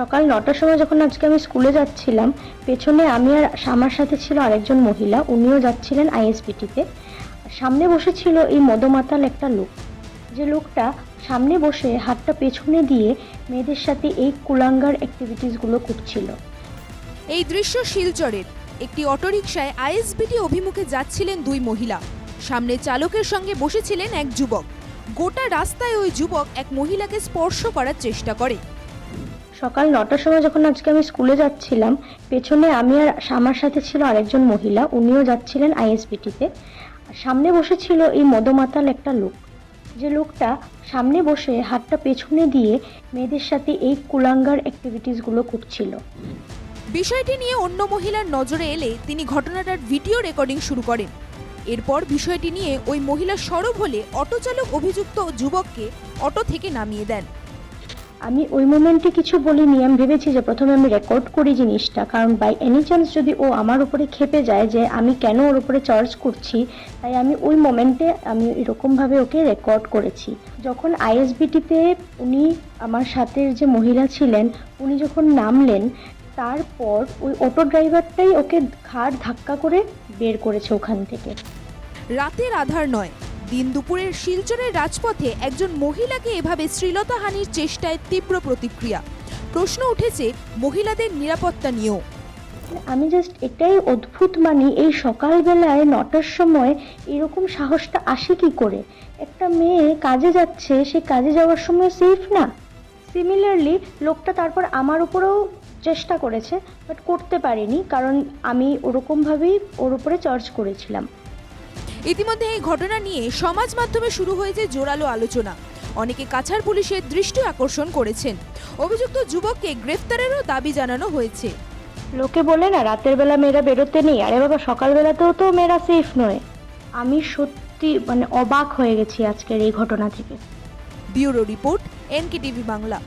সকাল ৯টার সময় যখন আজকে আমি স্কুলে যাচ্ছিলাম, পেছনে আমি আর আমার সাথে ছিল আরেকজন মহিলা, উনিও যাচ্ছিলেন আইএসবিটিতে। সামনে বসেছিল এই মদমাতাল একটা লোক, যে লোকটা সামনে বসে হাতটা পেছনে দিয়ে মেয়েদের সাথে এই কুলাঙ্গার অ্যাক্টিভিটিসগুলো করছিল। এই দৃশ্য শিলচরের একটি অটোরিকশায় আইএসবিটি অভিমুখে যাচ্ছিলেন দুই মহিলা। সামনে চালকের সঙ্গে বসেছিলেন এক যুবক। গোটা রাস্তায় ওই যুবক এক মহিলাকে স্পর্শ করার চেষ্টা করে। সকাল ৯টার সময় যখন আজকে আমি স্কুলে যাচ্ছিলাম, পেছনে আমি আর আমার সাথে ছিল আরেকজন মহিলা, উনিও যাচ্ছিলেন আইএসবিটিতে। সামনে বসেছিল এই মদমাতাল একটা লোক, যে লোকটা সামনে বসে হাতটা পেছনে দিয়ে মেয়েদের সাথে এই কুলাঙ্গার অ্যাক্টিভিটিসগুলো করছিল। বিষয়টি নিয়ে অন্য মহিলার নজরে এলে তিনি ঘটনাটার ভিডিও রেকর্ডিং শুরু করেন। এরপর বিষয়টি নিয়ে ওই মহিলা সরব হলে অটোচালক অভিযুক্ত যুবককে অটো থেকে নামিয়ে দেন। আমি ওই মোমেন্টে কিছু বলিনি। আমি ভেবেছি যে প্রথমে আমি রেকর্ড করি জিনিসটা, কারণ বাই এনি চান্স যদি ও আমার উপরে ক্ষেপে যায় যে আমি কেন ওর উপরে চার্জ করছি, তাই আমি ওই মোমেন্টে আমি এরকমভাবে ওকে রেকর্ড করেছি। যখন আইএসবিটিতে উনি আমার সাথে যে মহিলা ছিলেন, উনি যখন নামলেন, তারপর ওই অটো ড্রাইভারটাই ওকে ঘাড় ধাক্কা করে বের করেছে ওখান থেকে। রাতের আধার নয়, দিন দুপুরের শিলচরের রাজপথে একজন মহিলাকে এভাবে শ্লীলতাহানির চেষ্টায় তীব্র প্রতিক্রিয়া। প্রশ্ন উঠেছে মহিলাদের নিরাপত্তা নিয়েও। আমি জাস্ট এটাই অদ্ভুত মানি, এই সকালবেলায় ৯টার সময় এরকম সাহসটা আসে কি করে? একটা মেয়ে কাজে যাচ্ছে, সে কাজে যাওয়ার সময় সেফ না? সিমিলারলি লোকটা তারপর আমার উপরেও চেষ্টা করেছে, বাট করতে পারিনি, কারণ আমি ওরকমভাবেই ওর উপরে চার্জ করেছিলাম। ইতিমধ্যে এই ঘটনা নিয়ে সমাজ মাধ্যমে শুরু হয়েছে জোরালো আলোচনা। অনেকে কাছাড় পুলিশের দৃষ্টি আকর্ষণ করেছেন। অভিযুক্ত যুবককে গ্রেফতারেরও দাবি জানানো হয়েছে। লোকে বলে না রাতের বেলা মেয়েরা বেরোতে নেই, আরে বাবা সকালবেলাতেও তো মেয়েরা সেফ নয়। আমি সত্যি অবাক হয়ে গেছি আজকের এই ঘটনা থেকে। Bureau report, NKTV Bangla.